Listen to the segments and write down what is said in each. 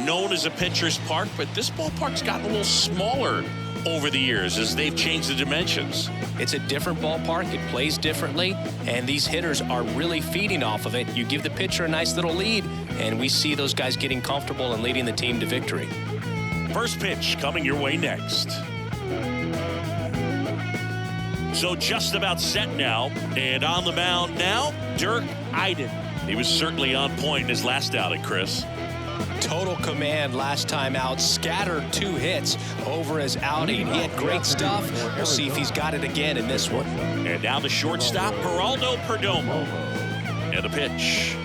known as a pitcher's park, but this ballpark's gotten a little smaller over the years as they've changed the dimensions. It's a different ballpark. It plays differently, and these hitters are really feeding off of it. You give the pitcher a nice little lead, and we see those guys getting comfortable and leading the team to victory. First pitch coming your way next. So just about set now, and on the mound now, Dirk Iden. He was certainly on point in his last outing, Chris. Total command last time out, scattered 2 hits over his outing. He had great stuff. We'll see if he's got it again in this one. And now the shortstop, Geraldo Perdomo. And a pitch.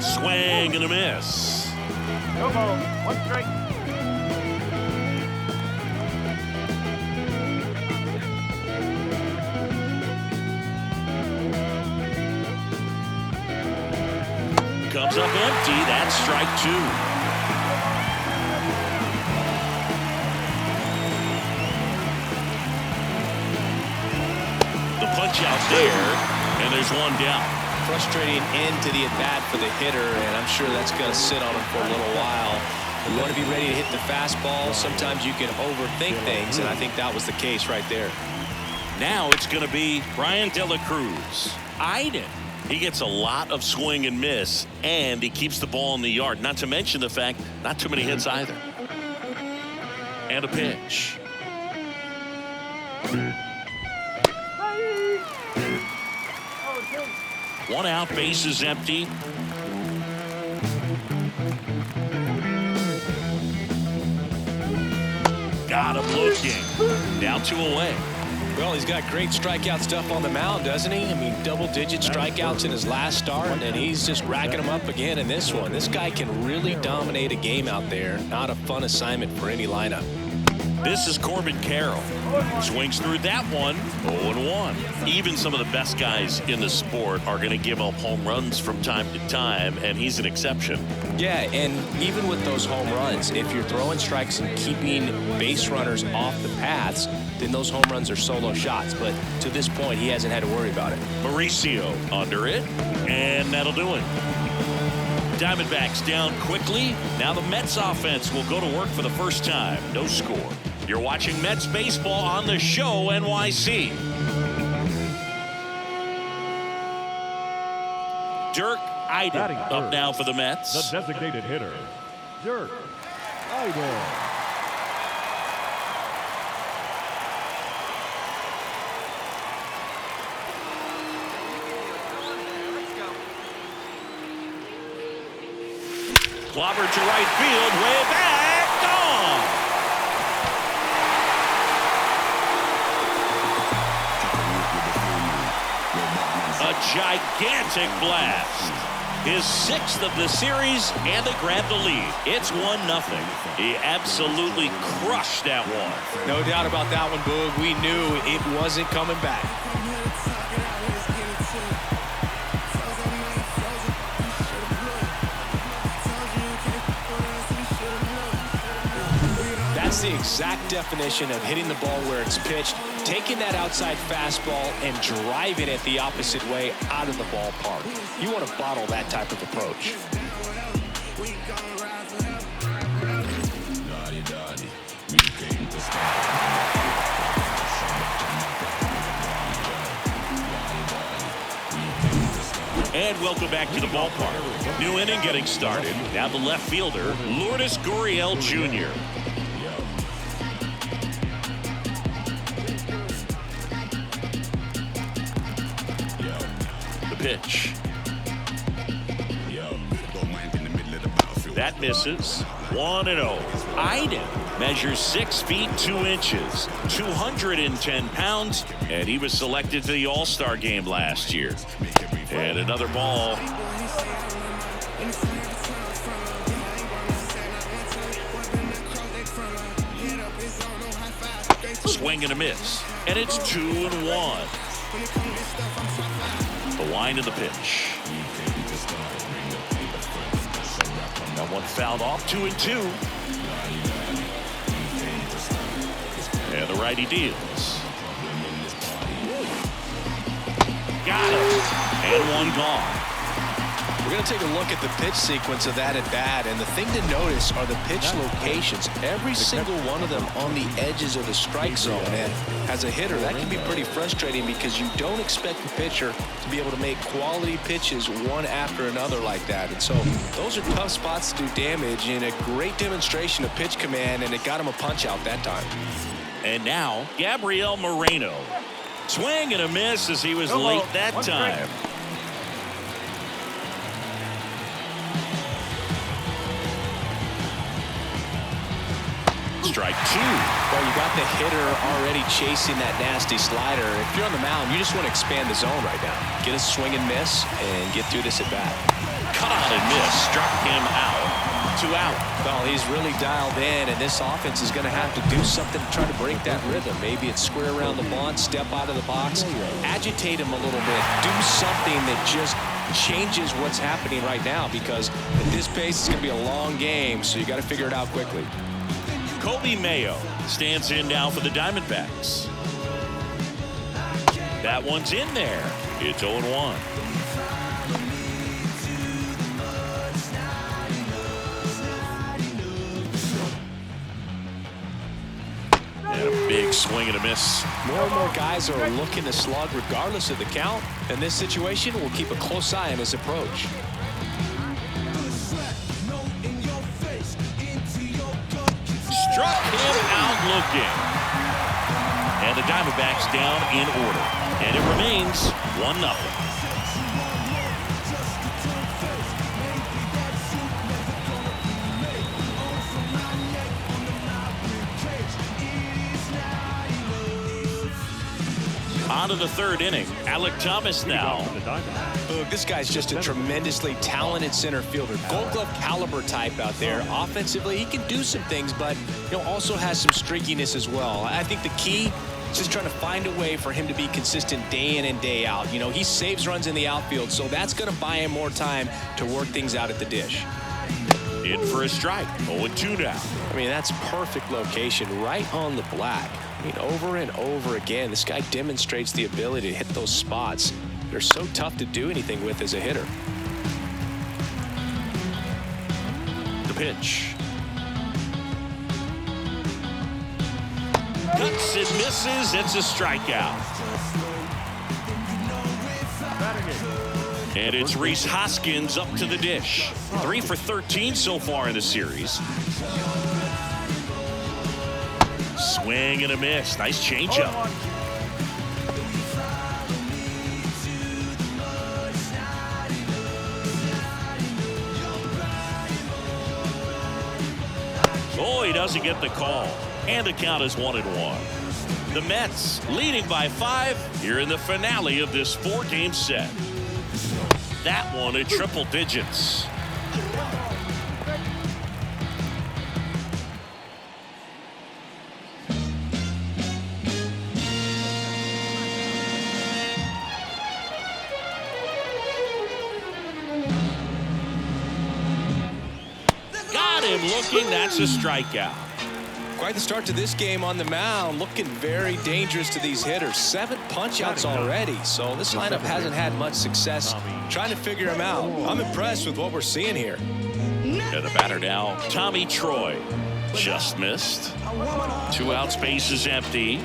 Swing and a miss. No ball, 1 strike. Comes up empty. That's strike 2. The punch out there, and there's 1 down. Frustrating end to the at-bat for the hitter, and I'm sure that's going to sit on him for a little while. You want to be ready to hit the fastball. Sometimes you can overthink things, and I think that was the case right there. Now it's going to be Brian De La Cruz. Iden. He gets a lot of swing and miss, and he keeps the ball in the yard. Not to mention the fact, not too many hits either. And a pitch. One out, bases empty. Got him looking. Down 2 away. Well, he's got great strikeout stuff on the mound, doesn't he? I mean, double-digit strikeouts in his last start, and he's just racking them up again in this one. This guy can really dominate a game out there. Not a fun assignment for any lineup. This is Corbin Carroll. Swings through that one. 0-1. Even some of the best guys in the sport are going to give up home runs from time to time, and he's an exception. Yeah, and even with those home runs, if you're throwing strikes and keeping base runners off the paths, then those home runs are solo shots. But to this point, he hasn't had to worry about it. Mauricio under it, and that'll do it. Diamondbacks down quickly. Now the Mets offense will go to work for the first time. No score. You're watching Mets baseball on the Show NYC. Dirk Iden up now for the Mets. The designated hitter, Dirk Iden. Clobber to right field, way back, gone. A gigantic blast. His 6th of the series, and they grab the lead. It's 1-0. He absolutely crushed that one. No doubt about that one, Boog. We knew it wasn't coming back. That's the exact definition of hitting the ball where it's pitched, taking that outside fastball and driving it the opposite way out of the ballpark. You want to bottle that type of approach. And welcome back to the ballpark. New inning getting started. Now the left fielder, Lourdes Gurriel Jr. The pitch. That misses. 1-0. Iden measures 6 feet 2 inches, 210 pounds, and he was selected to the All-Star game last year. And another ball. Swing and a miss. And it's 2-1. The line of the pitch. That one fouled off. 2-2. And the righty deals. Got it. And one gone. We're going to take a look at the pitch sequence of that at bat, and the thing to notice are the pitch locations. Every single one of them on the edges of the strike zone. And as a hitter, that can be pretty frustrating because you don't expect the pitcher to be able to make quality pitches one after another like that. And so those are tough spots to do damage, and a great demonstration of pitch command, and it got him a punch out that time. And now, Gabriel Moreno. Swing and a miss as he was late that time. Strike two. Well, you got the hitter already chasing that nasty slider. If you're on the mound, you just want to expand the zone right now. Get a swing and miss and get through this at bat. Cut on and miss. Struck him out. 2 out. Well, he's really dialed in, and this offense is going to have to do something to try to break that rhythm. Maybe it's square around the bunt, step out of the box, agitate him a little bit, do something that just changes what's happening right now, because at this pace it's going to be a long game, so you got to figure it out quickly. Kobe Mayo stands in now for the Diamondbacks. That one's in there. It's 0-1. And a big swing and a miss. More and more guys are looking to slug regardless of the count. In this situation, we'll keep a close eye on his approach. Struck him out looking. And the Diamondbacks down in order. And it remains 1-0. On to the third inning. Alec Thomas now. Look, this guy's just a tremendously talented center fielder. Gold Glove caliber type out there. Offensively, he can do some things, but also has some streakiness as well. I think the key is just trying to find a way for him to be consistent day in and day out. He saves runs in the outfield, so that's going to buy him more time to work things out at the dish. In for a strike. 0-2 now. I mean, that's perfect location, right on the black. I mean, over and over again, this guy demonstrates the ability to hit those spots. They're so tough to do anything with as a hitter. The pitch. Cuts and misses. It's a strikeout. And it's Rhys Hoskins up to the dish. 3 for 13 so far in the series. Swing and a miss. Nice changeup. Oh, he doesn't get the call. And the count is 1-1. The Mets leading by 5 here in the finale of this 4-game set. That one in triple digits. Looking, that's a strikeout. Quite the start to this game on the mound, looking very dangerous to these hitters. 7 punch-outs already, so this lineup hasn't had much success trying to figure him out. I'm impressed with what we're seeing here. And the batter now, Tommy Troy. Just missed. 2 outs, base is empty.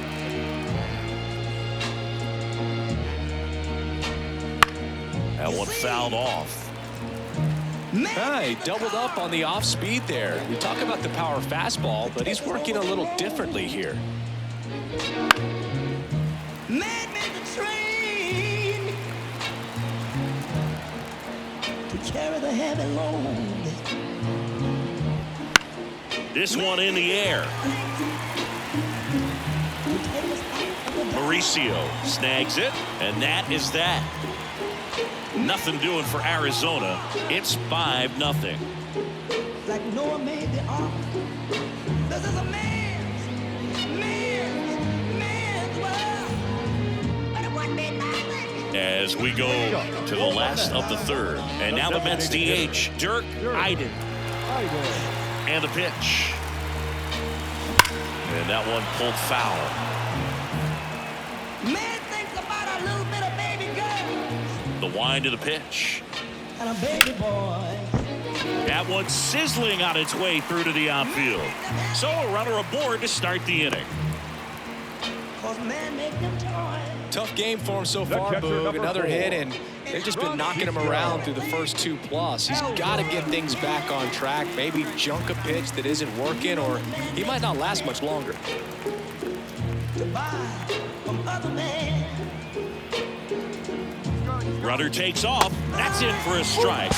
That one fouled off. He doubled up on the off speed there. We talk about the power fastball, but he's working a little differently here. Man made the train to carry the heavy load. This one in the air. Mauricio snags it, and that is that. Nothing doing for Arizona. It's 5-0. Like Noah made the ark. This is a man's world. But it wasn't made nothing. As we go to the last of the third. And now the Mets DH, Dirk Iden. And the pitch. And that one pulled foul. Man thinks about a little bit of baby girl. The wind of the pitch. and a baby boy. That one sizzling on its way through to the outfield. So a runner aboard to start the inning. 'Cause man make them toys. Tough game for him so far, Boog. Another hit, and they've just been knocking him around through the first 2+. He's got to get things back on track, maybe junk a pitch that isn't working, or he might not last much longer. Goodbye from other men. Runner takes off. That's in for a strike.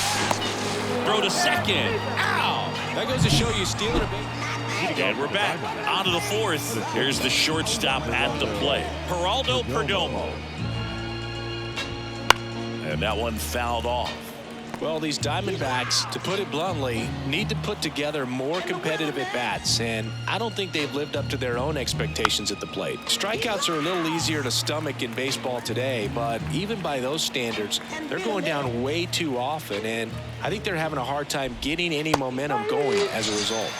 Throw to second. Ow! That goes to show you stealing a base. And we're back on to the fourth. Here's the shortstop at the plate, Geraldo Perdomo. And that one fouled off. Well, these Diamondbacks, to put it bluntly, need to put together more competitive at-bats, and I don't think they've lived up to their own expectations at the plate. Strikeouts are a little easier to stomach in baseball today, but even by those standards, they're going down way too often, and I think they're having a hard time getting any momentum going as a result.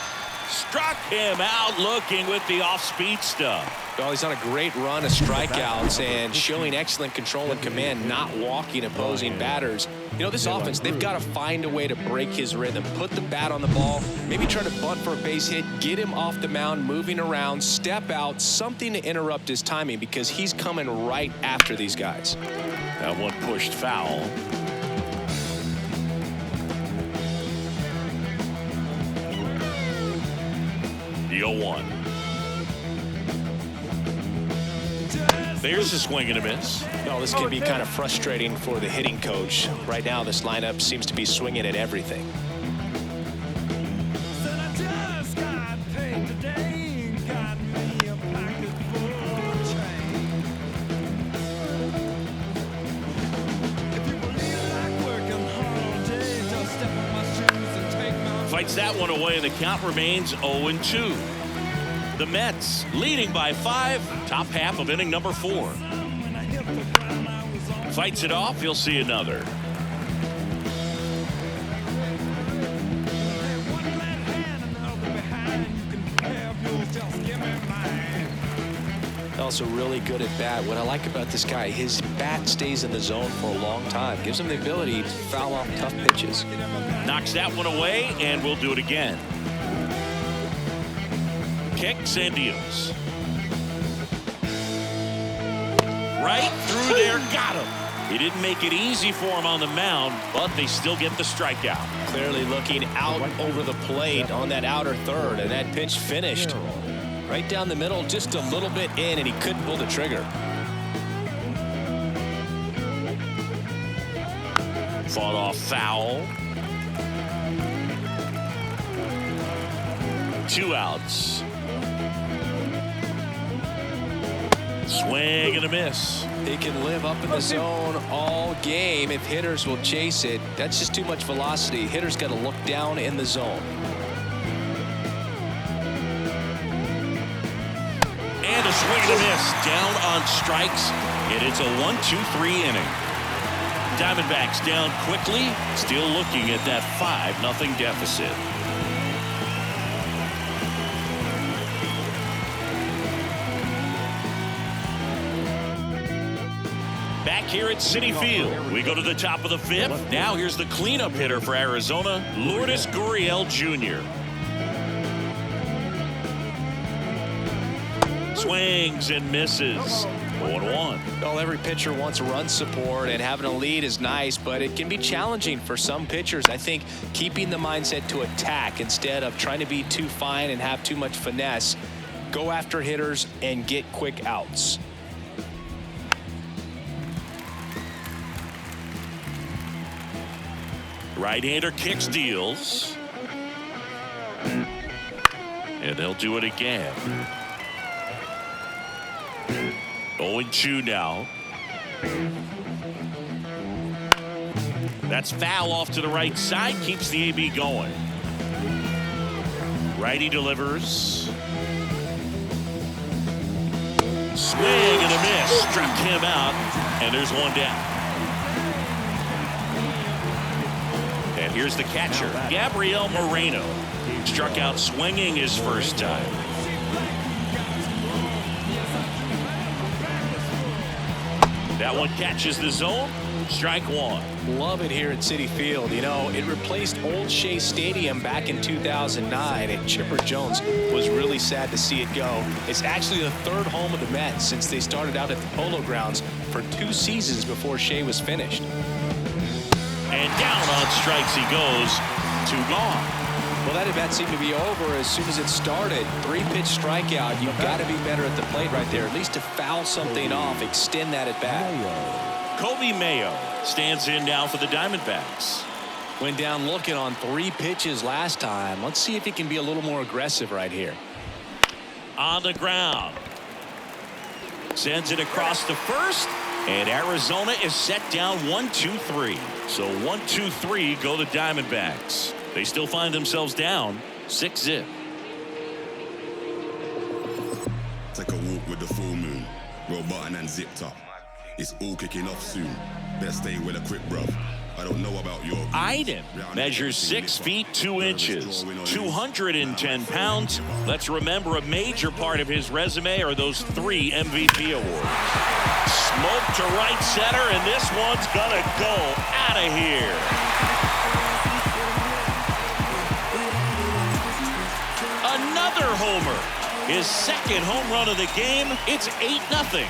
Struck him out looking with the off-speed stuff. Well, he's on a great run of strikeouts and showing excellent control and command, not walking opposing batters. You know, this offense, they've got to find a way to break his rhythm, put the bat on the ball, maybe try to bunt for a base hit, get him off the mound, moving around, step out, something to interrupt his timing because he's coming right after these guys. That one pushed foul. The 0-1. There's a swing and a miss. Well, this can be kind of frustrating for the hitting coach. Right now, this lineup seems to be swinging at everything. Fights that one away, and the count remains 0-2. The Mets leading by 5, top half of inning number 4. Fights it off, you'll see another. Also really good at bat. What I like about this guy, his bat stays in the zone for a long time. Gives him the ability to foul off tough pitches. Knocks that one away, and we'll do it again. Kicks and deals. Right through there, got him. He didn't make it easy for him on the mound, but they still get the strikeout. Clearly looking out over the plate on that outer third, and that pitch finished. Right down the middle, just a little bit in, and he couldn't pull the trigger. Fought off foul. 2 outs. Swing and a miss. He can live up in the zone all game if hitters will chase it. That's just too much velocity. Hitters got to look down in the zone. And a swing and a miss. Down on strikes, and it's a 1-2-3 inning. Diamondbacks down quickly, still looking at that 5-0 deficit. Back here at Citi Field, we go to the top of the 5th. Now here's the cleanup hitter for Arizona, Lourdes Gurriel Jr. Swings and misses. 0-1. Well, every pitcher wants run support, and having a lead is nice, but it can be challenging for some pitchers. I think keeping the mindset to attack instead of trying to be too fine and have too much finesse. Go after hitters and get quick outs. Right-hander kicks, deals. And they'll do it again. 0-2 now. That's foul off to the right side. Keeps the AB going. Righty delivers. Swing and a miss. Struck him out. And there's one down. And here's the catcher, Gabriel Moreno. Struck out swinging his first time. That one catches the zone, Strike one. Love it here at Citi Field. You know, it replaced old Shea Stadium back in 2009, and Chipper Jones was really sad to see it go. It's actually the third home of the Mets since they started out at the Polo Grounds for 2 seasons before Shea was finished. And down on strikes he goes. 2 gone. Well, that at bat seemed to be over as soon as it started. 3-pitch strikeout. You've got to be better at the plate right there, at least to foul something off, extend that at bat. Kobe Mayo stands in now for the Diamondbacks. Went down looking on 3 pitches last time. Let's see if he can be a little more aggressive right here. On the ground. Sends it across to first. And Arizona is set down 1-2-3. So 1-2-3 go the Diamondbacks. They still find themselves down 6-zip. Take a walk with the full moon. Roll button and zip top. It's all kicking off soon. Best stay with a quick bruv. I don't know about your Iden measures 6 feet 2 inches, 210 pounds. Let's remember a major part of his resume are those 3 MVP awards. Smoke to right center, and this one's gonna go out of here. Another homer. His second home run of the game. It's 8-0.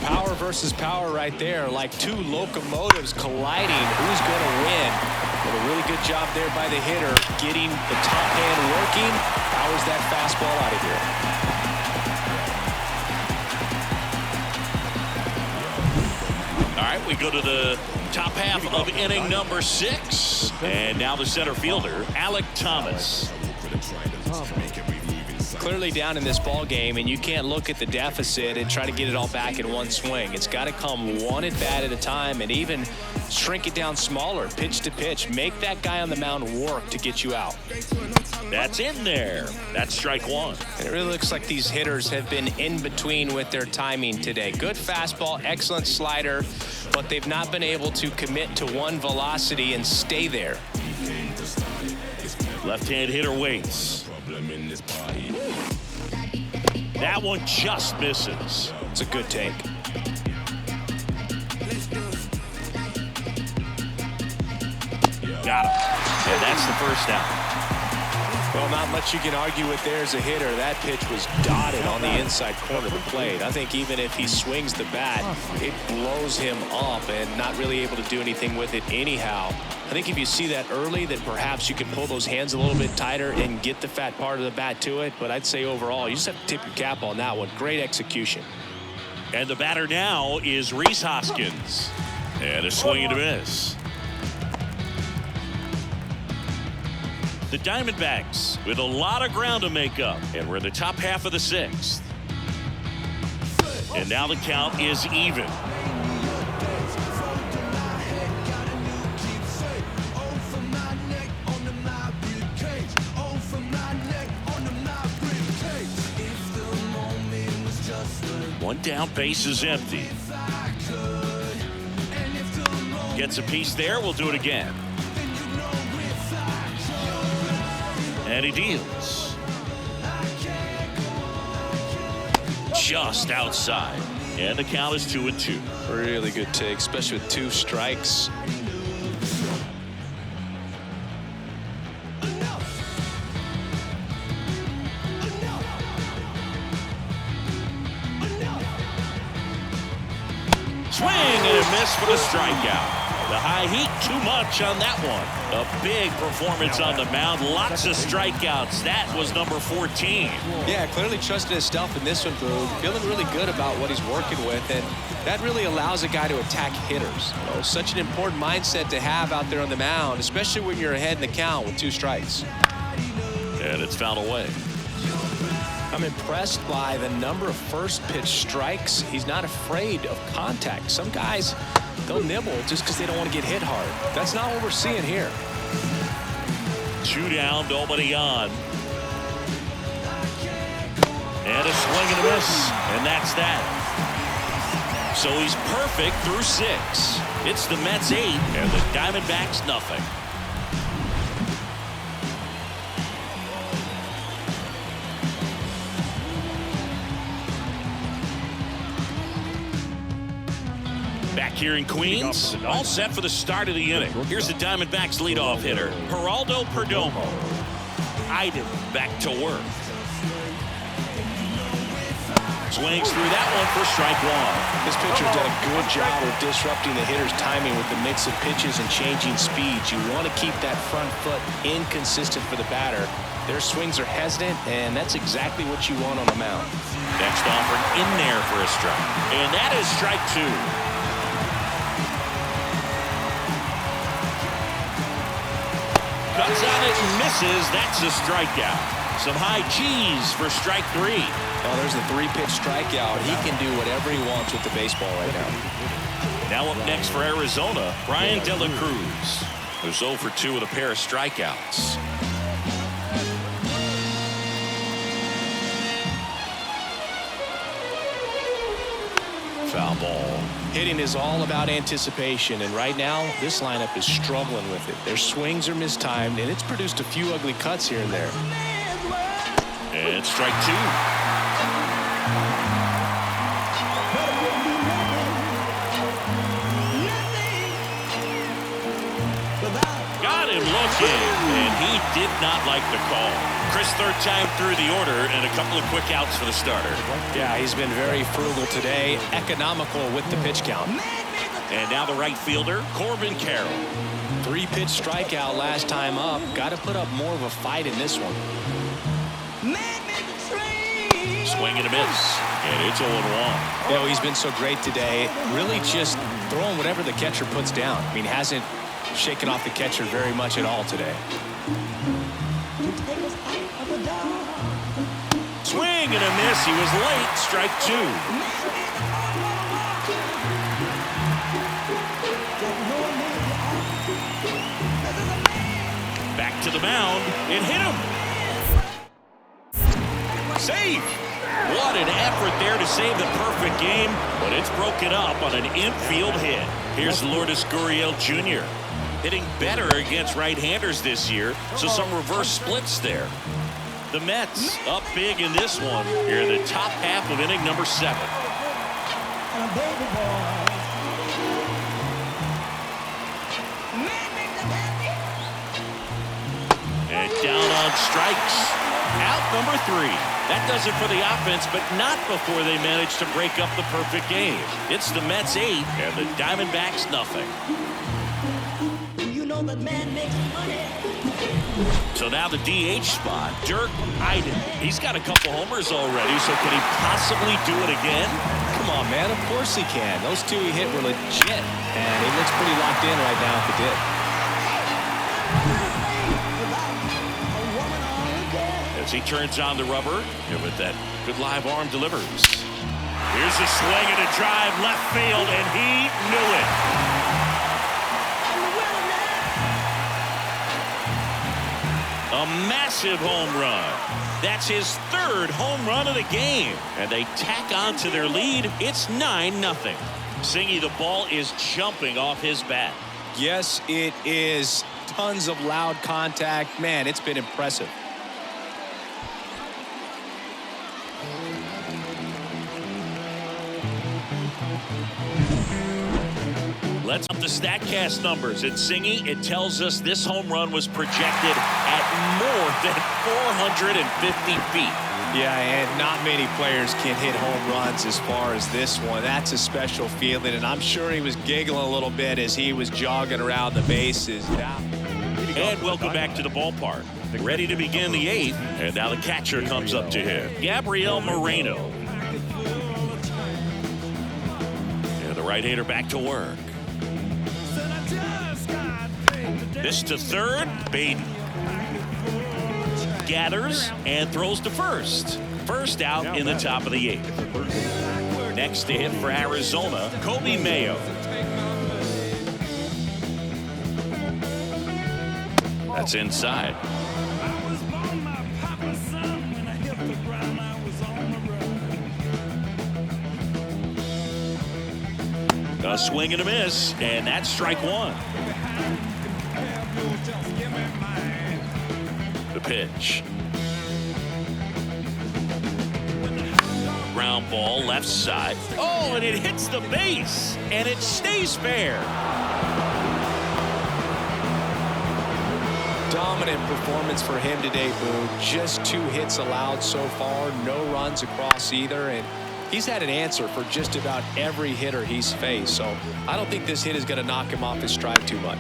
Power versus power right there, like 2 locomotives colliding. Who's going to win? But a really good job there by the hitter, getting the top hand working. Powers that fastball out of All here. right, we go to the top half of inning number 6. And now the center fielder, Alec Thomas. Clearly down in this ball game, and you can't look at the deficit and try to get it all back in one swing. It's got to come one at bat at a time, and even shrink it down smaller, pitch to pitch. Make that guy on the mound work to get you out. That's in there. That's strike one. And it really looks like these hitters have been in between with their timing today. Good fastball, excellent slider, but they've not been able to commit to one velocity and stay there. Left-hand hitter waits. That one just misses. It's a good take. Got him. And that's the first out. Well, not much you can argue with there as a hitter. That pitch was dotted on the inside corner of the plate. I think even if he swings the bat, it blows him up and not really able to do anything with it anyhow. I think if you see that early, that perhaps you can pull those hands a little bit tighter and get the fat part of the bat to it. But I'd say overall, you just have to tip your cap on that one. Great execution. And the batter now is Rhys Hoskins. And a swing and a miss. The Diamondbacks with a lot of ground to make up. And we're in the top half of the 6th. And now the count is even. One down, base is empty. Gets a piece there. We'll do it again. And he deals. Just outside. And the count is 2-2. Really good take, especially with 2 strikes. Swing and a miss for the strikeout. The high heat, too much on that one. A big performance on the mound. Lots of strikeouts. That was number 14. Yeah, clearly trusting his stuff in this one, Drew. Feeling really good about what he's working with, and that really allows a guy to attack hitters. You know, such an important mindset to have out there on the mound, especially when you're ahead in the count with 2 strikes. And it's fouled away. I'm impressed by the number of first pitch strikes. He's not afraid of contact. Some guys, they'll nibble just because they don't want to get hit hard. That's not what we're seeing here. 2 down, nobody on. And a swing and a miss. And that's that. So he's perfect through 6. It's the Mets 8 and the Diamondbacks nothing. Back here in Queens, all set for the start of the inning. Here's the Diamondbacks leadoff hitter, Geraldo Perdomo. Iden back to work. Swings through that one for strike 1. This pitcher's done a good job of disrupting the hitter's timing with the mix of pitches and changing speeds. You want to keep that front foot inconsistent for the batter. Their swings are hesitant, and that's exactly what you want on the mound. Next offering in there for a strike. And that is strike 2. Cuts on it and misses. That's a strikeout. Some high G's for strike 3. Well, there's a 3-pitch strikeout. He can do whatever he wants with the baseball right now. Now up next for Arizona, Brian De La Cruz, who's 0 for 2 with a pair of strikeouts. Foul ball. Hitting is all about anticipation, and right now this lineup is struggling with it. Their swings are mistimed, and it's produced a few ugly cuts here and there. And strike 2. Got him looking, and he did not like the call. Chris, third time through the order, and a couple of quick outs for the starter. Yeah, he's been very frugal today, economical with the pitch count. And now the right fielder, Corbin Carroll. 3-pitch strikeout last time up. Got to put up more of a fight in this one. Swing and a miss, and it's 0-1. You know, he's been so great today, really just throwing whatever the catcher puts down. I mean, hasn't shaken off the catcher very much at all today. Swing and a miss. He was late. Strike 2. Back to the mound. It hit him. Save. What an effort there to save the perfect game, but it's broken up on an infield hit. Here's Lourdes Gurriel Jr. hitting better against right-handers this year, so some reverse splits there. The Mets up big in this one here in the top half of inning number 7. And down on strikes. Out number 3. That does it for the offense, but not before they manage to break up the perfect game. It's the Mets 8 and the Diamondbacks nothing. You know that man makes money. So now the DH spot, Dirk Iden. He's got a couple homers already, so can he possibly do it again? Come on, man. Of course he can. Those 2 he hit were legit, and he looks pretty locked in right now if he did. As he turns on the rubber, and with that good live arm delivers. Here's a swing and a drive left field, and he knew it. A massive home run. That's his 3rd home run of the game. And they tack on to their lead. It's 9-0. Singy, the ball is jumping off his bat. Yes, it is. Tons of loud contact. Man, it's been impressive. Let's up the StatCast numbers. At Singy, it tells us this home run was projected at more than 450 feet. Yeah, and not many players can hit home runs as far as this one. That's a special feeling, and I'm sure he was giggling a little bit as he was jogging around the bases. And welcome back to the ballpark. Ready to begin the 8th, and now the catcher comes up to him, Gabriel Moreno. And the right-hander back to work. This to third, Batten. Gathers and throws to first. First out in the top of the 8th. Next to hit for Arizona, Kobe Mayo. That's inside. A swing and a miss, and that's strike one. The pitch. Ground ball left side. Oh, and it hits the base, and it stays fair. Dominant performance for him today, Boo. Just 2 hits allowed so far, no runs across either, and he's had an answer for just about every hitter he's faced. So I don't think this hit is going to knock him off his stride too much.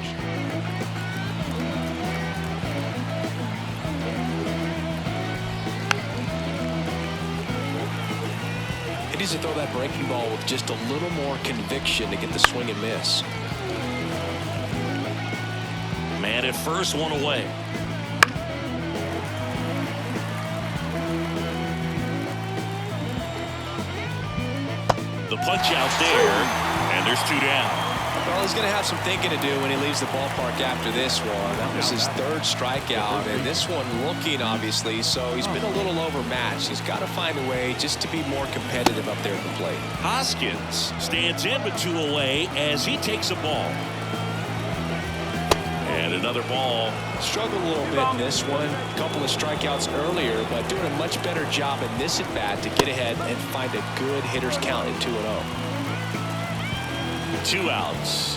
He needs to throw that breaking ball with just a little more conviction to get the swing and miss. Man at first, one away. The punch out there, and there's 2 down. Well, he's going to have some thinking to do when he leaves the ballpark after this one. That was his 3rd strikeout, and this one looking, obviously, so he's been a little overmatched. He's got to find a way just to be more competitive up there at the plate. Hoskins stands in with 2 away as he takes a ball. And another ball. Struggled a little bit in this one. A couple of strikeouts earlier, but doing a much better job in this at-bat to get ahead and find a good hitter's count in 2-0. 2 outs.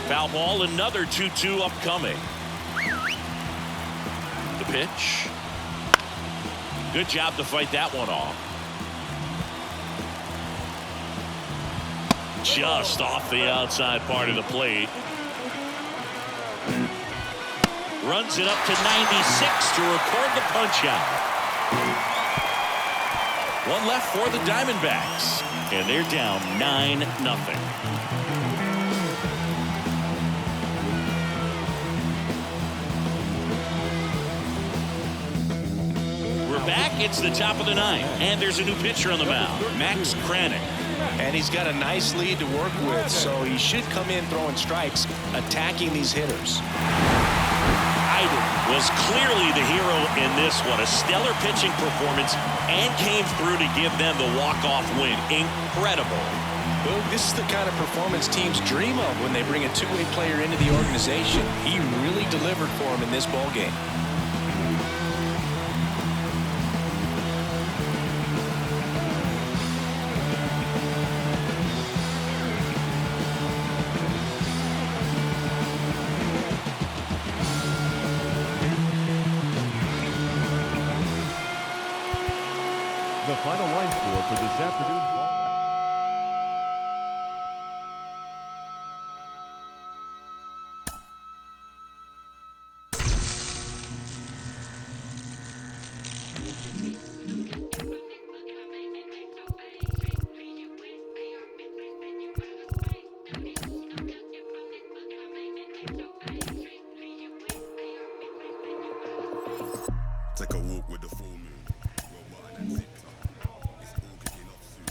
Foul ball, another 2-2 upcoming. The pitch. Good job to fight that one off. Just off the outside part of the plate. Runs it up to 96 to record the punch out. 1 left for the Diamondbacks, and they're down 9-0. We're back. It's the top of the 9th, and there's a new pitcher on the mound, Max Kranick. And he's got a nice lead to work with, so he should come in throwing strikes, attacking these hitters. Batten was clearly the hero in this one. A stellar pitching performance and came through to give them the walk-off win. Incredible. Well, this is the kind of performance teams dream of when they bring a 2-way player into the organization. He really delivered for them in this ballgame. The final line score for this afternoon. Take a walk with the full moon. Roll Batten and zip top. It's all kicking off soon.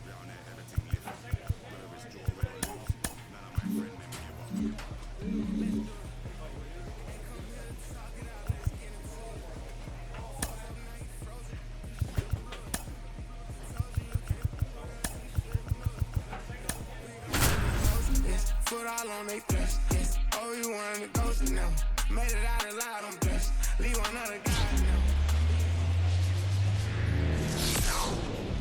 Round there, everything lift. Whether it's draw or lose, none of my friend never give up. Foot all on they thirst. Oh, you wanted to ghost now. Made it out alive, I'm blessed. Leave another guy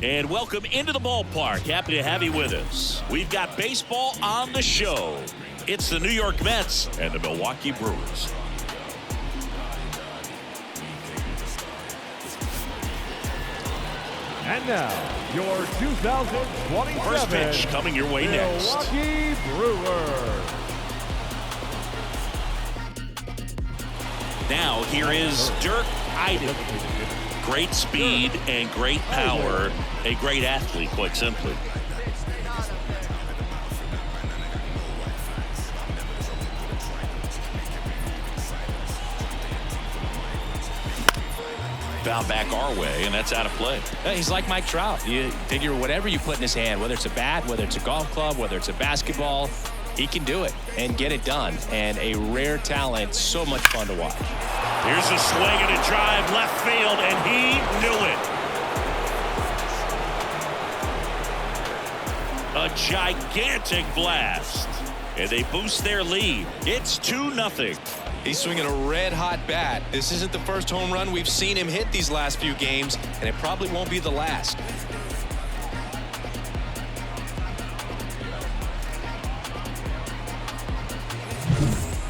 now. And welcome into the ballpark. Happy to have you with us. We've got baseball on the show. It's the New York Mets and the Milwaukee Brewers. And now, your 2027 First pitch coming your way next. Milwaukee Brewers. Now here is Dirk Iden. Great speed and great power. A great athlete, quite simply. bound back our way, and that's out of play. He's like Mike Trout. You figure whatever you put in his hand, whether it's a bat, whether it's a golf club, whether it's a basketball, he can do it and get it done. And a rare talent, so much fun to watch. Here's a swing and a drive left field, and he knew it. A gigantic blast, and they boost their lead. It's 2-0. He's swinging a red-hot bat. This isn't the first home run we've seen him hit these last few games, and it probably won't be the last.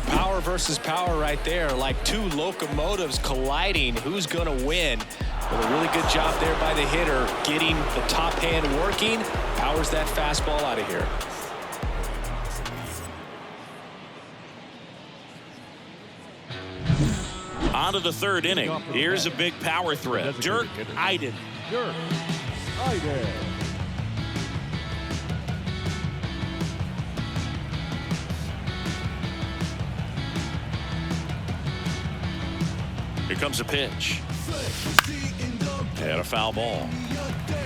Power versus power right there, like two locomotives colliding. Who's going to win? Well, a really good job there by the hitter, getting the top hand working. Powers that fastball out of here. On to the third inning. Here's a big power threat. Dirk Iden. Dirk Iden. Here comes a pitch. And a foul ball.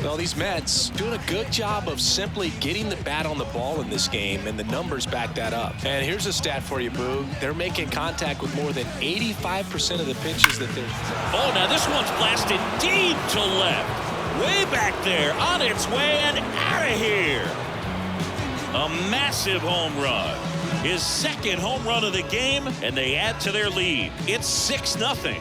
Well, these Mets doing a good job of simply getting the bat on the ball in this game, and the numbers back that up. And here's a stat for you, Boog. They're making contact with more than 85% of the pitches that they're... Oh, now this one's blasted deep to left. Way back there, on its way and out of here. A massive home run. His second home run of the game, and they add to their lead. It's 6-0.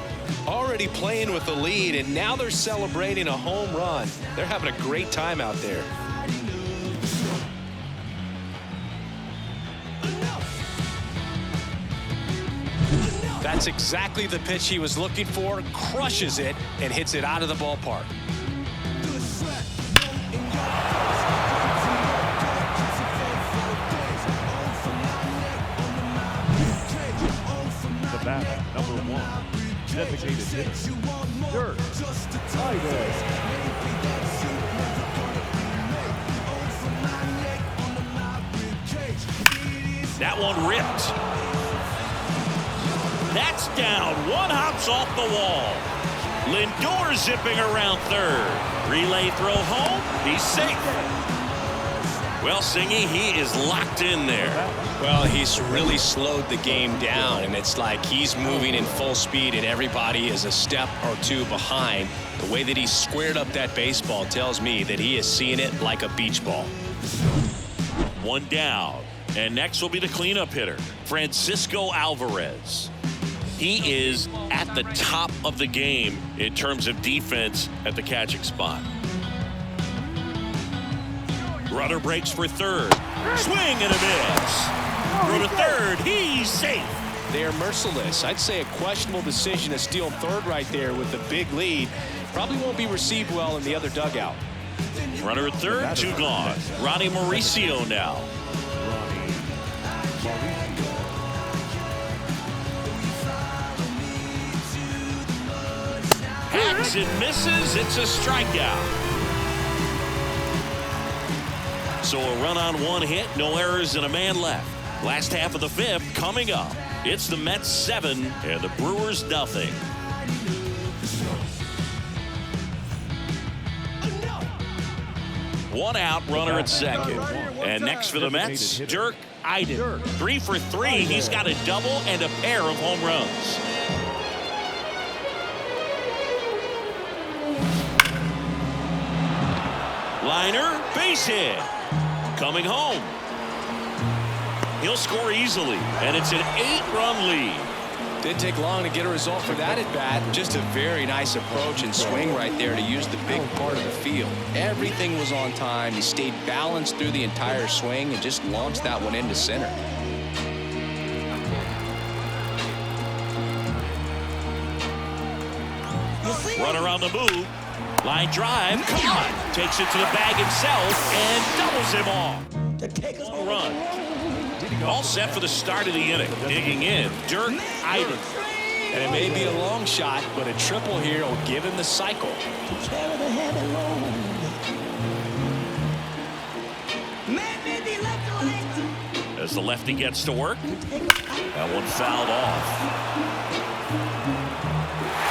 Already playing with the lead, and now they're celebrating a home run. They're having a great time out there. That's exactly the pitch he was looking for. Crushes it and hits it out of the ballpark. The bat, number 1. Designated hitter. Dirk Iden. That one ripped. That's down. One hops off the wall. Lindor zipping around third. Relay throw home. He's safe. Well, Singy, he is locked in there. Well, he's really slowed the game down, and it's like he's moving in full speed, and everybody is a step or two behind. The way that he squared up that baseball tells me that he is seeing it like a beach ball. One down, and next will be the cleanup hitter, Francisco Alvarez. He is at the top of the game in terms of defense at the catching spot. Runner breaks for third. Swing and a miss. Throw to third. He's safe. They are merciless. I'd say a questionable decision to steal third right there with the big lead. Probably won't be received well in the other dugout. Runner at third, 2 gone. Ronnie Mauricio now. Hacks and misses. It's a strikeout. So a run on 1 hit, no errors, and a man left. Last half of the 5th coming up. It's the Mets 7 and the Brewers nothing. One out, runner at second. And next for the Mets, Dirk Iden. 3 for 3. He's got a double and a pair of home runs. Liner, base hit. Coming home. He'll score easily, and it's an 8-run lead. Didn't take long to get a result for that at bat. Just a very nice approach and swing right there to use the big part of the field. Everything was on time. He stayed balanced through the entire swing and just launched that one into center. Runner on the move. Line drive. Come on. Takes it to the bag himself and doubles him off. Home run. All set for the start of the inning. Digging in, Dirk Iden. And it may be a long shot, but a triple here will give him the cycle. As the lefty gets to work. That one fouled off.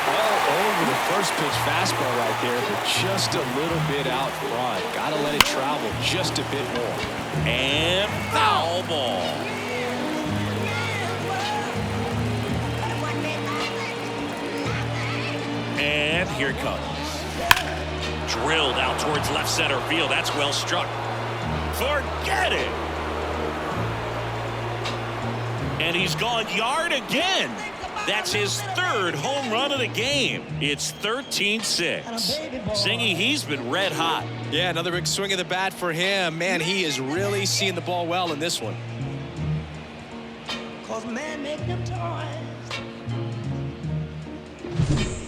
All over the First pitch fastball right there, but just a little bit out front. Got to let it travel just a bit more. And foul ball. And here it comes. Drilled out towards left center field. That's well struck. Forget it. And he's gone yard again. That's his third home run of the game. It's 13-6. Singy, he's been red hot. Yeah, another big swing of the bat for him. Man, he is really seeing the ball well in this one. 'Cause man make them toys.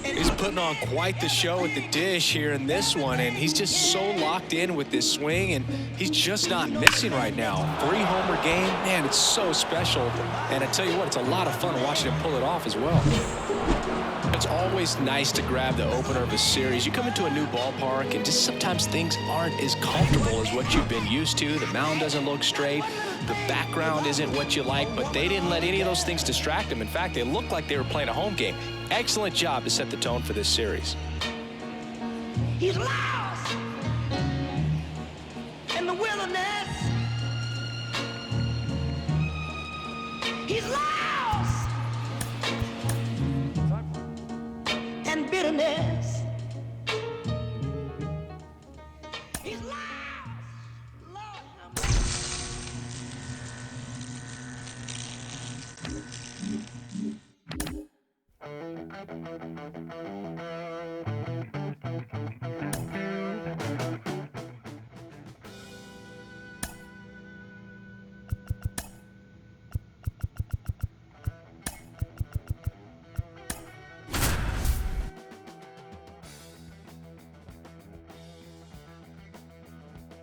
He's putting on quite the show at the dish here in this one, and he's just so locked in with this swing, and he's just not missing right now. 3-homer game, man, it's so special. And I tell you what, it's a lot of fun watching him pull it off as well. It's always nice to grab the opener of a series. You come into a new ballpark, and just sometimes things aren't as comfortable as what you've been used to. The mound doesn't look straight. The background isn't what you like, but they didn't let any of those things distract them. In fact, they looked like they were playing a home game. Excellent job to set the tone for this series. He's lost in the wilderness. He's lost in bitterness. He's lost. Lord have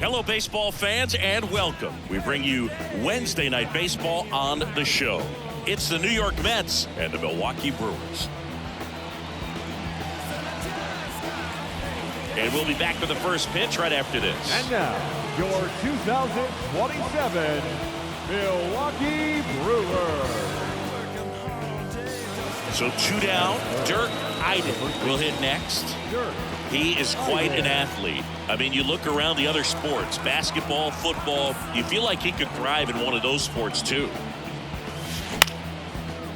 Hello, baseball fans, and welcome. We bring you Wednesday Night Baseball on the show. It's the New York Mets and the Milwaukee Brewers. And we'll be back with the first pitch right after this. And now, your 2027 Milwaukee Brewers. So 2 down, Dirk Iden will hit next. He is quite an athlete. I mean, you look around the other sports, basketball, football, you feel like he could thrive in one of those sports too.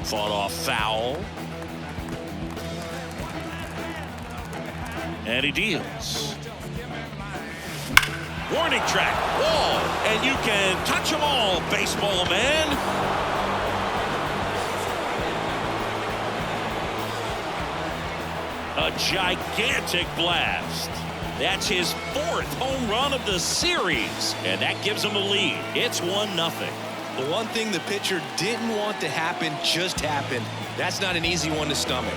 Fought off foul. And he deals. Warning track, wall, and you can touch them all, baseball man. A gigantic blast. That's his 4th home run of the series, and that gives him the lead. It's 1-0. The one thing the pitcher didn't want to happen just happened. That's not an easy one to stomach.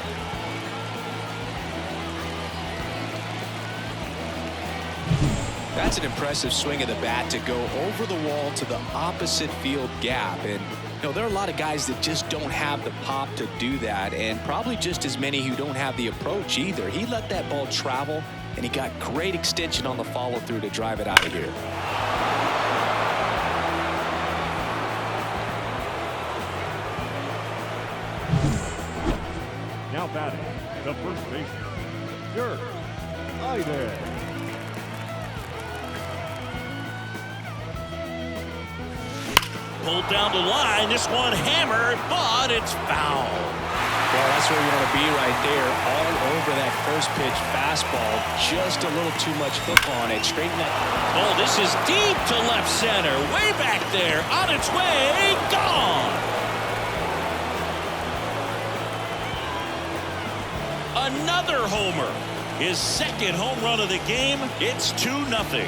That's an impressive swing of the bat to go over the wall to the opposite field gap. And you know, there are a lot of guys that just don't have the pop to do that, and probably just as many who don't have the approach either. He let that ball travel, and he got great extension on the follow-through to drive it out of here. Now batting, the first baseman, Dirk Iden. Pulled down the line. This one hammered, but it's foul. Well, that's where you want to be right there. All over that first pitch fastball. Just a little too much hook on it. Straighten that. Oh, this is deep to left center. Way back there. On its way. Gone. Another homer. His 2nd home run of the game. It's 2-0.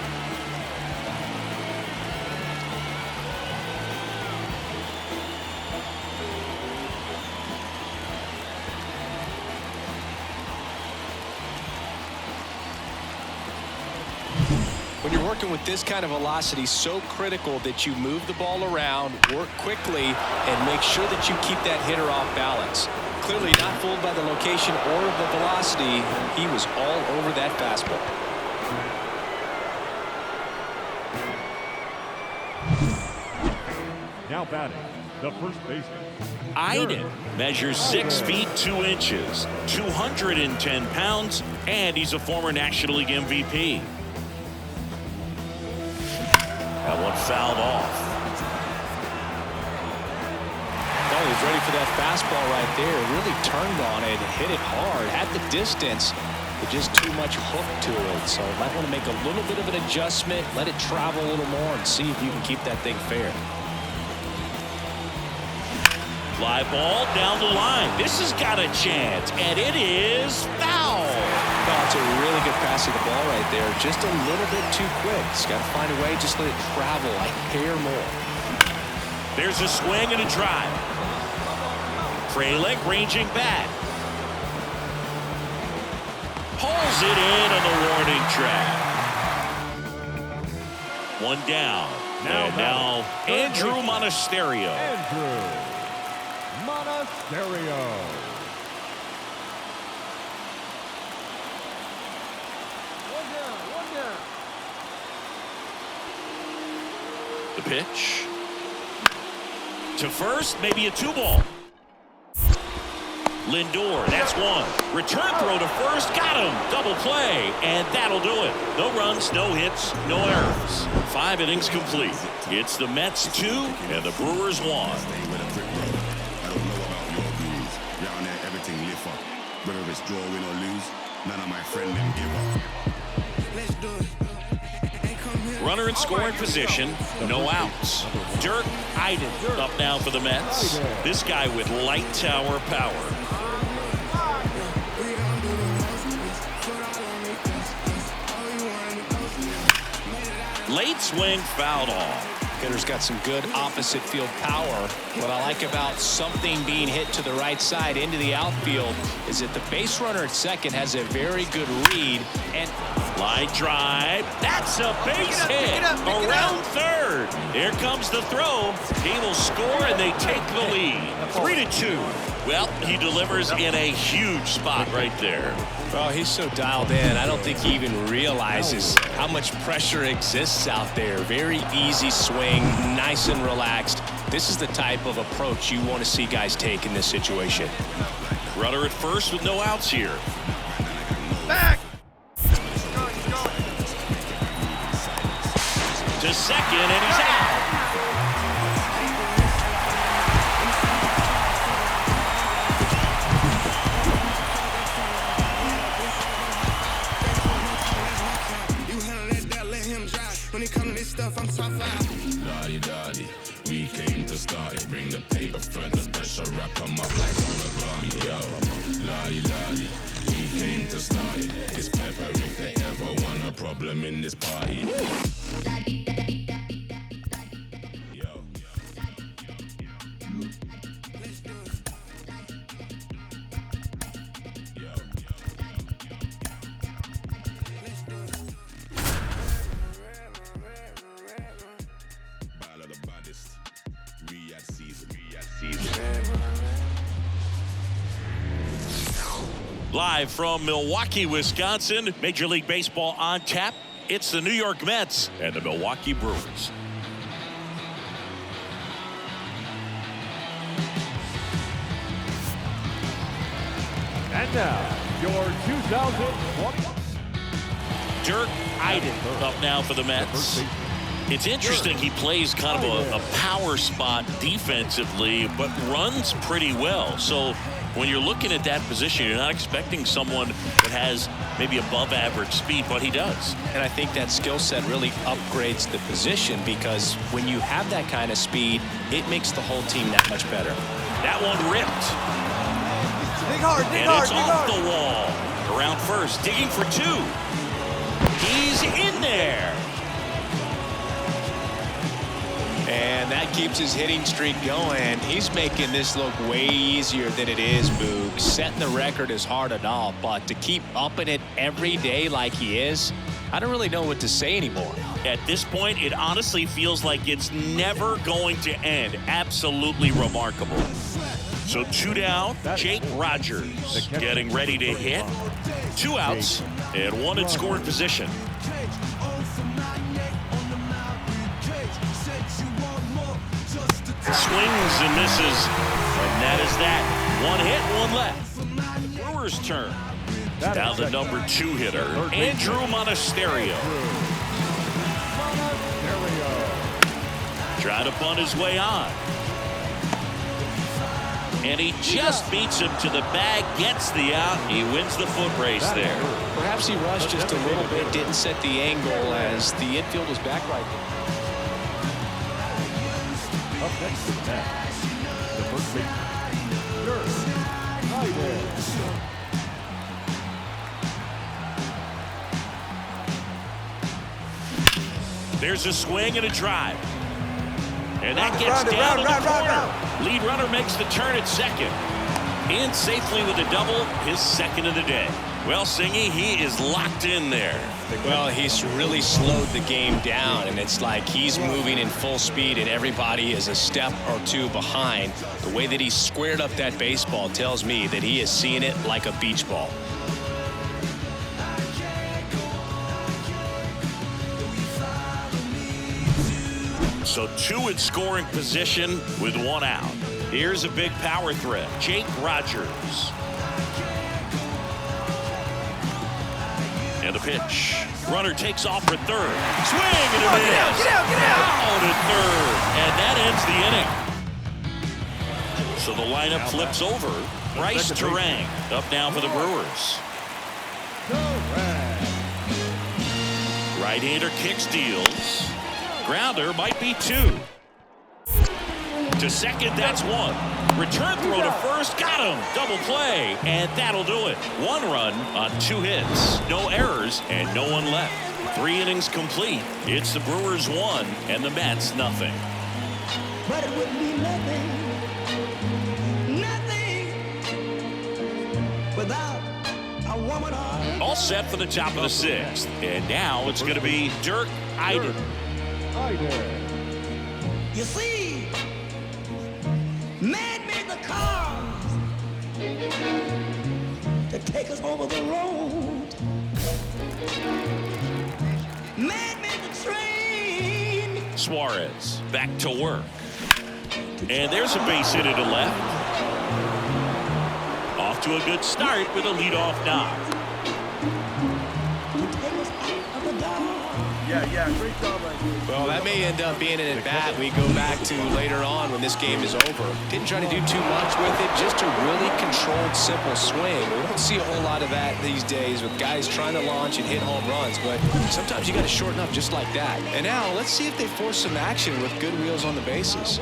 When you're working with this kind of velocity, so critical that you move the ball around, work quickly, and make sure that you keep that hitter off balance. Clearly not fooled by the location or the velocity. He was all over that fastball. Now batting, the first baseman. Iden measures 6 feet 2 inches, 210 pounds, and he's a former National League MVP. That one fouled off. Oh, he's ready for that fastball right there. Really turned on it, hit it hard, at the distance, but just too much hook to it. So might want to make a little bit of an adjustment, let it travel a little more, and see if you can keep that thing fair. Fly ball down the line. This has got a chance, and it is foul. Oh, it's a really good pass of the ball right there. Just a little bit too quick. He's got to find a way, just let it travel a hair more. There's a swing and a drive. Frelick ranging back. Pulls it in on the warning track. One down. And now Andrew Monasterio. Andrew Monasterio. One down. The pitch. To first, maybe a 2-ball. Lindor, that's one. Return throw to first, got him. Double play, and that'll do it. No runs, no hits, no errors. 5 innings complete. It's the Mets 2 and the Brewers 1. Stay with a quick bro. I don't know about your goons. Round there, everything lift up. Whether it's draw, win or lose, none of my friend them give up. Let's do it. Runner in scoring position, no outs. Dirk Iden up now for the Mets. This guy with light tower power. Late swing fouled off. Hitter's got some good opposite field power. What I like about something being hit to the right side into the outfield is that the base runner at second has a very good read. And line drive. That's a base hit around third. Here comes the throw. He will score and they take the lead. 3-2. Well, he delivers in a huge spot right there. Oh, he's so dialed in. I don't think he even realizes how much pressure exists out there. Very easy swing, nice and relaxed. This is the type of approach you want to see guys take in this situation. Runner at first with no outs here. Back. To second, and he's out. When it comes to this stuff, I'm top 5. Lottie-dottie, we came to start it. Bring the paper further, pressure, wrap them up like hologram. Yo, lottie-dottie, we came to start it. It's pepper if they ever want a problem in this party. Yo. Let's do it. Yo. Let's do it. Ball of the baddest. Riyadh season. Live from Milwaukee, Wisconsin, Major League Baseball on tap. It's the New York Mets and the Milwaukee Brewers. And now, your 2020 Dirk Iden up now for the Mets. It's interesting, he plays kind of a power spot defensively, but runs pretty well. So when you're looking at that position, you're not expecting someone that has maybe above average speed, but he does. And I think that skill set really upgrades the position, because when you have that kind of speed, it makes the whole team that much better. That one ripped. Dig hard, dig And hard, it's dig off hard. the wall. Around first, digging for 2. He's in there. And that keeps his hitting streak going. He's making this look way easier than it is, Boog. Setting the record is hard enough, but to keep upping it every day like he is, I don't really know what to say anymore. At this point, it honestly feels like it's never going to end. Absolutely remarkable. So 2 down, Jake Rogers getting ready to hit. 2 outs and 1 in scoring position. swings and misses. And that is that. One hit, one left. Brewers' turn. Now the number 2 hitter, Andrew Monasterio. Trying to bunt his way on. And he just beats him to the bag, gets the out. He wins the foot race there. Perhaps he rushed just a little bit, didn't set the angle as the infield was back right there. Up next to the bat, the first baseman, Shohei. There's a swing and a drive. And that gets down to the corner. Lead runner makes the turn at second. In safely with a double, his second of the day. Well, Singy, he is locked in there. Well, he's really slowed the game down, and it's like he's moving in full speed, and everybody is a step or two behind. The way that he squared up that baseball tells me that he is seeing it like a beach ball. So 2 in scoring position with 1 out. Here's a big power threat, Jake Rogers. And the pitch. Runner takes off for third. Swing and a miss. Get out to third. And that ends the inning. So the lineup flips over. Bryce Terang up now for the Brewers. Right-hander kick steals. Grounder might be 2. To second, that's 1. Return throw to first, got him. Double play, and that'll do it. 1 run on 2 hits. No errors, and no one left. 3 innings complete. It's the Brewers 1 and the Mets nothing. But it would be nothing without a woman. All set for the top of the 6th. And now it's going to be Dirk Iden. You see, man made the cars to take us over the road. Man made the train. Suarez back to work. And there's a base hit to left. Off to a good start with a leadoff knock. Yeah, great job right here. Well, that may end up being an at-bat we go back to later on when this game is over. Didn't try to do too much with it, just a really controlled, simple swing. We don't see a whole lot of that these days with guys trying to launch and hit home runs, but sometimes you got to shorten up just like that. And now let's see if they force some action with good wheels on the bases.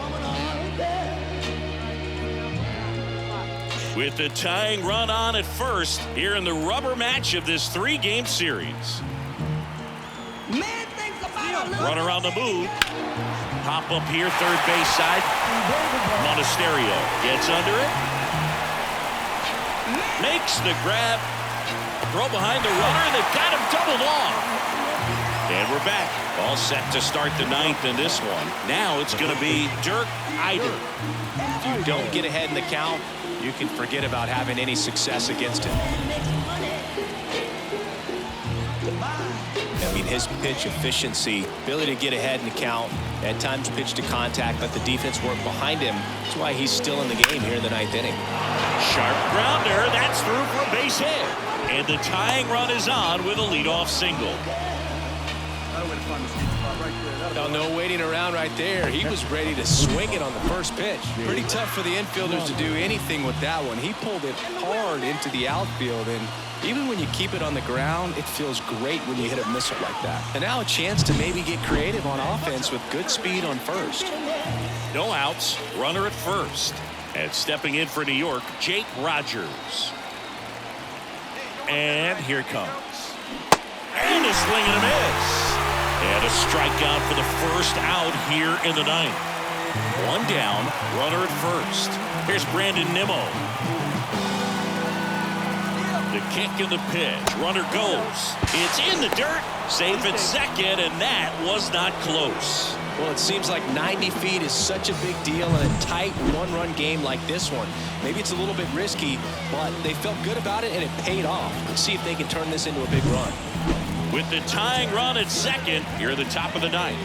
With the tying run on at first here in the rubber match of this 3-game series. Runner on the move. Pop up here, third base side. Monasterio gets under it. Makes the grab. Throw behind the runner, and they've got him doubled off. And we're back. All set to start the 9th in this one. Now it's going to be Dirk Iden. If you don't get ahead in the count, you can forget about having any success against him. I mean, his pitch efficiency, ability to get ahead in the count, at times pitch to contact, let the defense work behind him. That's why he's still in the game here in the 9th inning. Sharp grounder, that's through for a base hit. And the tying run is on with a leadoff single. Now, no waiting around right there. He was ready to swing it on the first pitch. Pretty tough for the infielders to do anything with that one. He pulled it hard into the outfield, and even when you keep it on the ground, it feels great when you hit a missile like that. And now a chance to maybe get creative on offense with good speed on first. No outs, runner at first. And stepping in for New York, Jake Rogers. And here it comes. And a swing and a miss. And a strikeout for the first out here in the 9th. 1 down, runner at first. Here's Brandon Nimmo. The kick and the pitch. Runner goes. It's in the dirt. Safe at second, and that was not close. Well, it seems like 90 feet is such a big deal in a tight 1-run game like this one. Maybe it's a little bit risky, but they felt good about it, and it paid off. Let's see if they can turn this into a big run. With the tying run at second, here at the top of the 9th.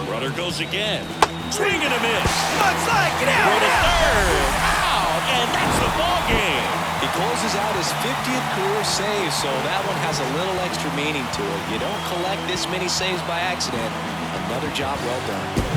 Runner goes again. Swing and a miss. Mudslide, get out! For the third. Out, and that's the ball game. He closes out his 50th career save, so that one has a little extra meaning to it. You don't collect this many saves by accident. Another job well done.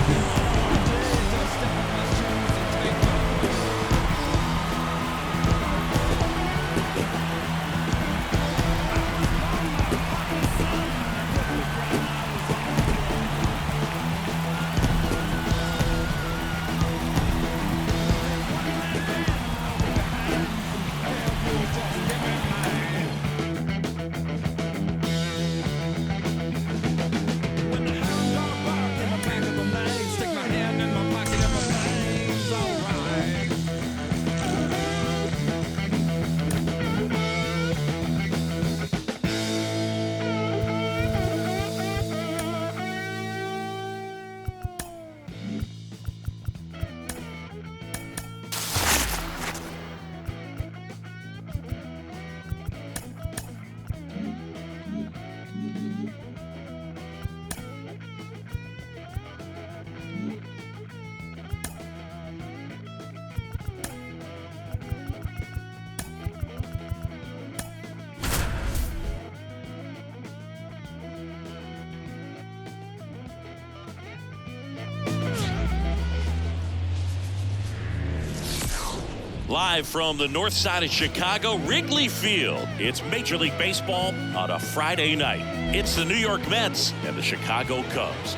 Live from the north side of Chicago, Wrigley Field. It's Major League Baseball on a Friday night. It's the New York Mets and the Chicago Cubs.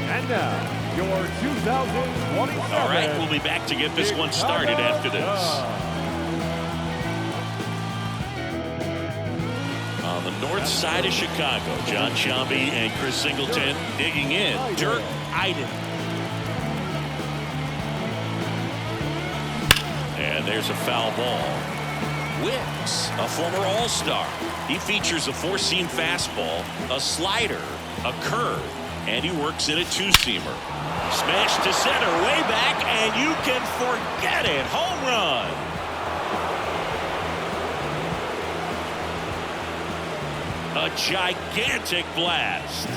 And now, your 2027. All right, we'll be back to get this one started after this. On the north side of Chicago, John Sciambi and Chris Singleton digging in. Dirk Iden. And there's a foul ball. Wicks, a former All-Star. He features a four-seam fastball, a slider, a curve, and he works in a two-seamer. Smash to center, way back, and you can forget it. Home run. A gigantic blast.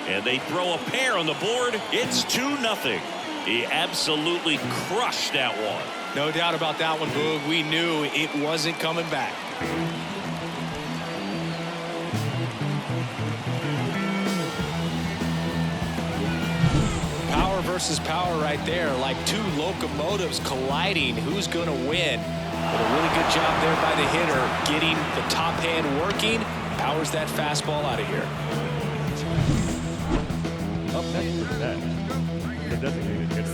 And they throw a pair on the board. It's 2-0. He absolutely crushed that one. No doubt about that one, Boog. We knew it wasn't coming back. Power versus power right there, like two locomotives colliding. Who's going to win? But a really good job there by the hitter, getting the top hand working. Powers that fastball out of here. Up next to the net, the designated hitter,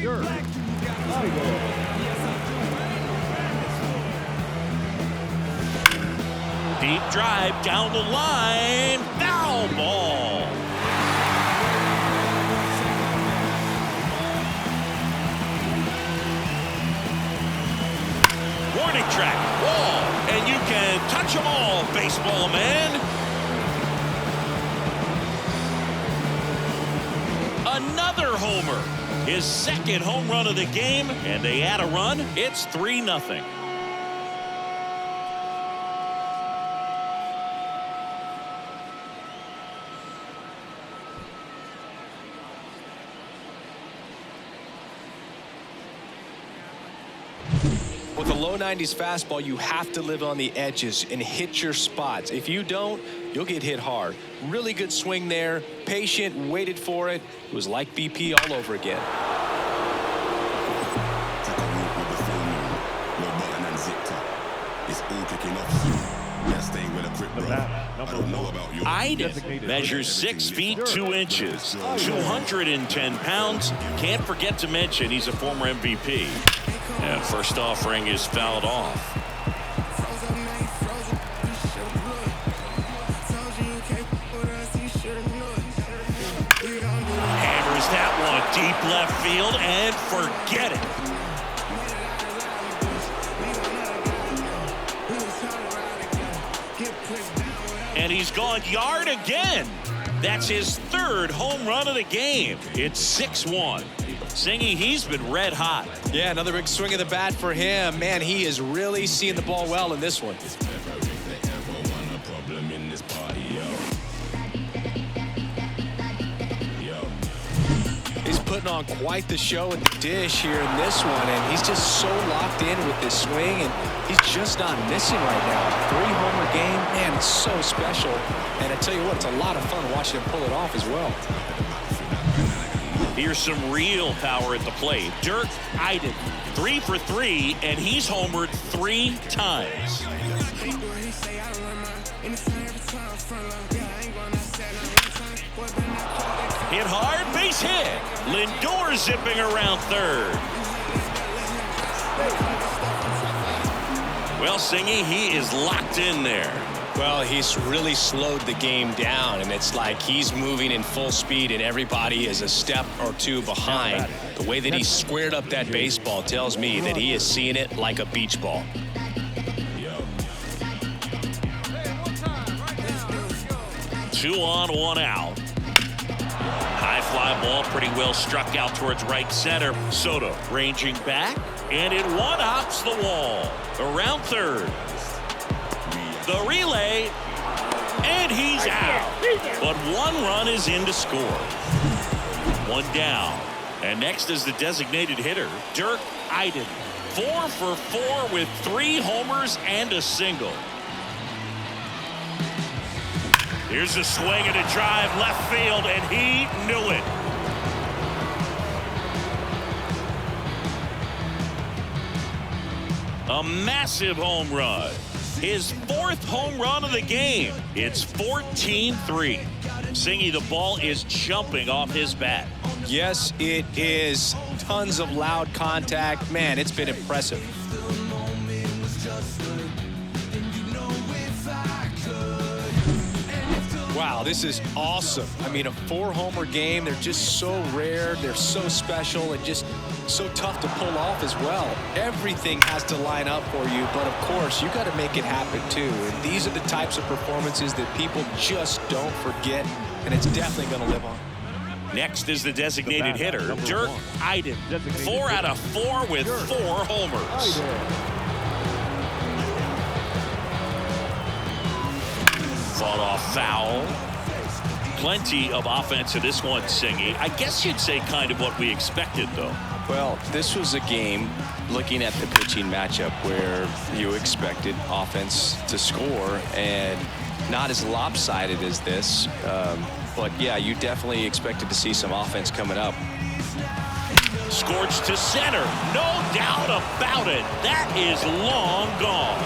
Dirk Iden. Deep drive down the line. Foul ball. Warning track. Wall. And you can touch them all, baseball man. Another homer. His second home run of the game, and they add a run. It's 3-0. With a low 90s fastball, you have to live on the edges and hit your spots. If you don't, you'll get hit hard. Really good swing there. Patient, waited for it. It was like BP all over again. Take a walk with the full moon. No Batten and Zipper. It's all kicking off soon. Yeah, stay with a grip, bro. I don't know about you. Iden measures 6 feet 2 inches, 210 pounds. Can't forget to mention he's a former MVP. And first offering is fouled off. Hammers that one deep left field and forget it. And he's gone yard again. That's his third home run of the game. It's 6-1. Singy, he's been red hot. Yeah, another big swing of the bat for him. Man, he is really seeing the ball well in this one. putting on quite the show at the dish here in this one, and he's just so locked in with this swing, and he's just not missing right now. 3-homer game, man, it's so special. And I tell you what, it's a lot of fun watching him pull it off as well. Here's some real power at the plate. Dirk Iden, 3 for 3, and he's homered 3 times. Hit hard, base hit. Lindor zipping around third. Well, Singy, he is locked in there. Well, he's really slowed the game down, and it's like he's moving in full speed, and everybody is a step or two behind. The way that he squared up that baseball tells me that he is seeing it like a beach ball. 2 on, 1 out. High fly ball, pretty well struck out towards right center. Soto ranging back, and it one-hops the wall. Around third. The relay, and he's out. But 1 run is in to score. 1 down. And next is the designated hitter, Dirk Iden. 4 for 4 with 3 homers and a single. Here's a swing and a drive left field, and he knew it. A massive home run. His 4th home run of the game. It's 14-3. Singy, the ball is jumping off his bat. Yes, it is. Tons of loud contact. Man, it's been impressive. Wow, this is awesome. I mean, a 4-homer game. They're just so rare. They're so special and just so tough to pull off as well. Everything has to line up for you, but of course, you got to make it happen too. And these are the types of performances that people just don't forget, and it's definitely going to live on. Next is the designated hitter, Dirk Iden. 4 out of 4 with 4 homers. Fought off foul. Plenty of offense in this one, Singy. I guess you'd say kind of what we expected, though. Well, this was a game, looking at the pitching matchup, where you expected offense to score, and not as lopsided as this. But, yeah, you definitely expected to see some offense coming up. Scorched to center. No doubt about it. That is long gone.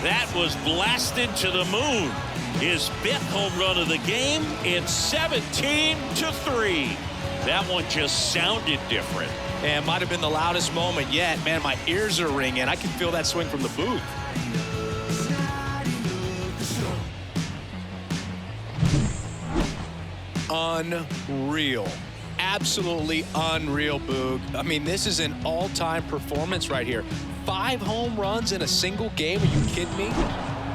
That was blasted to the moon. His 5th home run of the game. It's 17-3. That one just sounded different. And might have been the loudest moment yet. Man, my ears are ringing. I can feel that swing from the booth. Unreal. Absolutely unreal, Boog. I mean, this is an all-time performance right here. 5 home runs in a single game. Are you kidding me?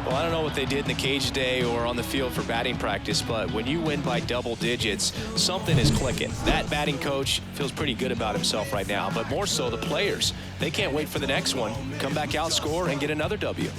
Well, I don't know what they did in the cage today or on the field for batting practice, but when you win by double digits, something is clicking. That batting coach feels pretty good about himself right now, but more so the players. They can't wait for the next one. Come back out, score, and get another W.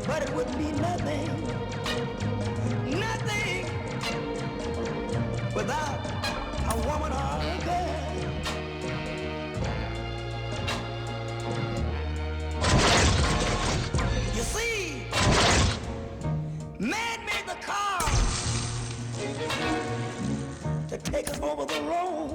But it would be nothing, nothing without a woman or a girl. You see, man made the car to take us over the road.